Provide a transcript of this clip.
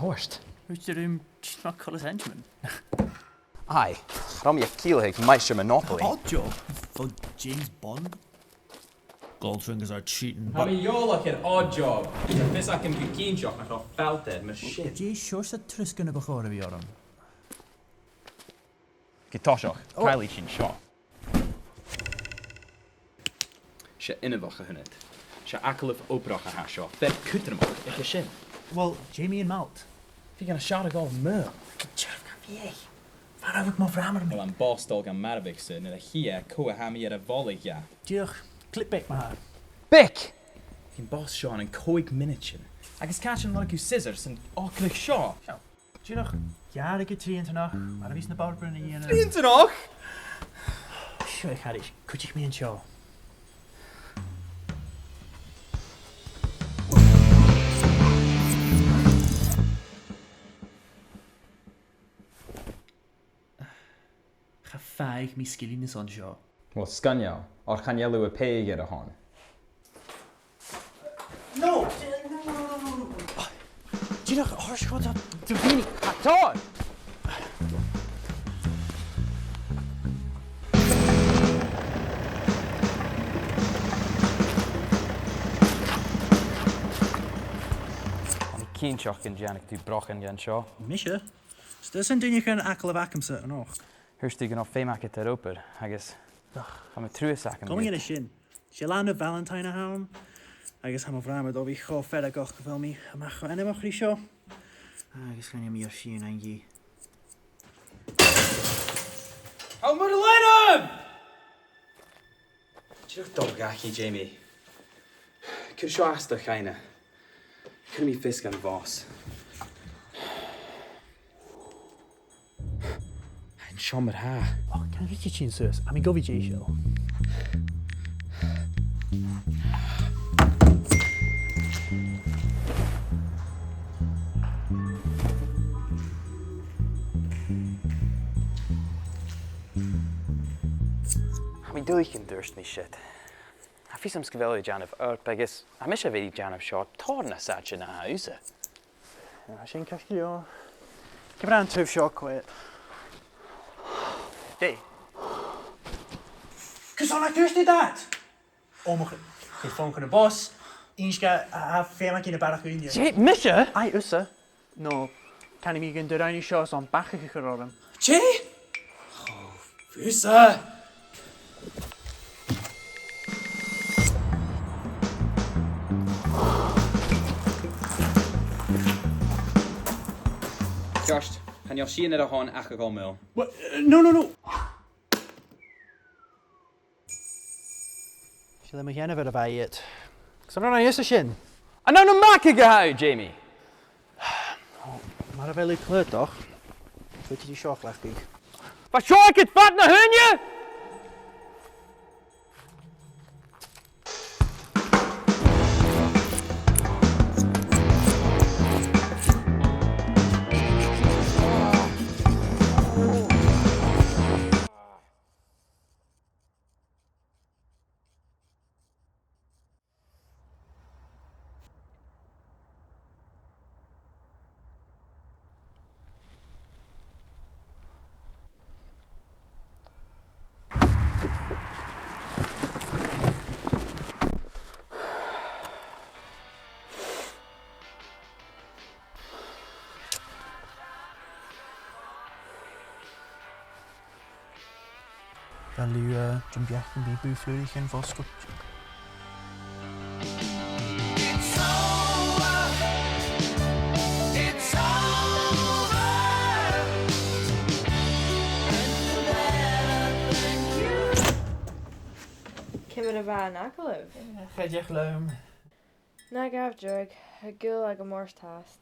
horst. Who's the room? She's not called henchman. Aye, Ramie Kielhig, Meister Monopoly. Odd job for James Bond. Goldfingers are cheating. I mean, you're like an odd job. This I can be keen shot and I felt it, my shit. Jay sure said Triskin before of your Gitoshach, Kylie Shin shot. She innewache hun het. She akkel of oprache haar shot. Ver kutter mag, ik je shin. Well, Jamie and Malt. Wie gaan een shot of meur? Waar heb ik maar vragen Wel een bosstol gaan Marwikse en dat hier koe hem hier een volley ja. Tuur, clipback maar. Bick! Geen boss shot een koik minnetje. Ik is catching like you scissors en akelig shot. Tuur, ja, ik heb 23, maar wie is de bouwbrunner hier? 23? Sure, ik ga eens. Kut ik me in show. Ga feig mi skillines on show. Wel, scanio, or can yellow a pay get a hon? No! No. Tuur, horschot dat. Doe je niet. Todd! Kienchach in Janik die brochen gen show. Misje? Dus zijn dingen gaan akkelen wakken zitten nog. Hurst nog femak het eroper. I guess. Gaan we terug zaken. Kom je in shin. Shalanda Valentine houden. I guess gaan we vragen met of ik ga verder kocht gefilm me. Maar gewoon en mag die show. I guess gaan je meer zien en je. Oh, maar let hem! Terug toch gaatje, Jamie. Kun je zo achter geine? Kun je me vis gaan was? En show met haar. Oh, kan ik je zien, zus? I mean, go with J show. I mean, doe ik geen durst me shit. I feel some skvellig Jan of Earth, I guess. I miss a very Jan of short, torn a satch in a house. Ja, zien krijg je joh. Ik heb er een tough show kwijt. Hey. Kazana, kus dit dat? Omge. Geen vonk in de bos. Inska, firma in de barracunje. Jay, miss je? Ai, usse. No. Kan ik me geen duine shows aan bakken geroren? Jay? Oh, vissen! Gast, gaan jou zien dat gewoon echt al mail? No. Zullen we geen verder bij het? Ik zal er naar eerste shin. En nou een maken gehouden, Jamie. Maar dat wil ik kleur toch? Weet je die show gelijk ik? Wat zou ik het vat naar hunje? Wel u jumpje een beetje buurvleurig en vastkomt. Kimmer er waar nakkeluf. Ga je echt leum? Na gaf drug, a gul like a morse tast.